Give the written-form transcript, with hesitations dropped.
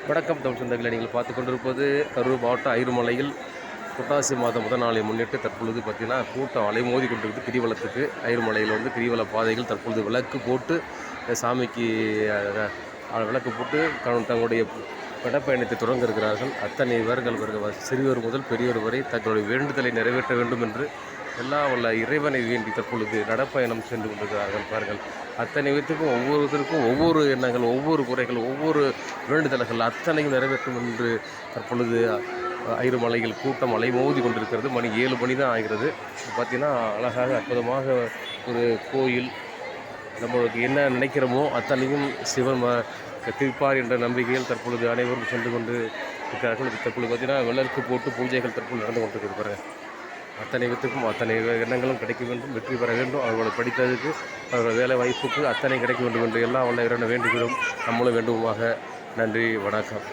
வணக்கம் தமிழ் சொந்தங்களை நீங்கள் பார்த்து கொண்டிருப்பது கரூர் மாவட்டம் ஐருமலையில் புரட்டாசி மாதம் முதல் நாளை முன்னிட்டு தற்பொழுது பார்த்திங்கன்னா கூட்டம் அலைமோதி கொண்டிருக்கு. கிரிவலத்துக்கு ஐருமலையில் வந்து கிரிவல பாதைகள் தற்பொழுது விளக்கு போட்டு சாமிக்கு விளக்கு போட்டு தங்களுடைய படப்பயணத்தை தொடங்க இருக்கிறார்கள். அத்தனை பேர்கள் சிறியவர் முதல் பெரியவர் வரை தங்களுடைய வேண்டுதலை நிறைவேற்ற வேண்டும் என்று எல்லாம் வல்ல இறைவனை வேண்டி தற்பொழுது நடப்பயணம் சென்று கொண்டிருக்கிறார்கள். பாருங்கள், அத்தனை பேருக்கும் ஒவ்வொருத்தருக்கும் ஒவ்வொரு எண்ணங்கள், ஒவ்வொரு குறைகள், ஒவ்வொரு வேண்டுதல்கள் அத்தனையும் நிறைவேற்றும் என்று தற்பொழுது ஐருமலையில் கூட்டம் அலைமோதி கொண்டிருக்கிறது. மணி 7 மணி தான் ஆகிறது. பார்த்திங்கன்னா அழகாக அற்புதமாக ஒரு கோயில், நம்மளுக்கு என்ன நினைக்கிறோமோ அத்தனையும் சிவன் தீர்ப்பார் என்ற நம்பிக்கையில் தற்பொழுது அனைவரும் சென்று கொண்டு இருக்கிறார்கள். தற்பொழுது பார்த்திங்கன்னா விளக்கு போட்டு பூஜைகள் தற்பொழுது நடந்து கொண்டிருக்கிறார்கள். அத்தனை வித்துக்கும் அத்தனை எண்ணங்களும் கிடைக்க வேண்டும், வெற்றி பெற வேண்டும், அவர்கள் படித்ததுக்கு அவர்கள் வேலை வாய்ப்புக்கு அத்தனை கிடைக்க வேண்டும் என்று எல்லாம் வல்ல இறைவனை வேண்டுகிறோம். நம்மளும் வேண்டுமாக. நன்றி, வணக்கம்.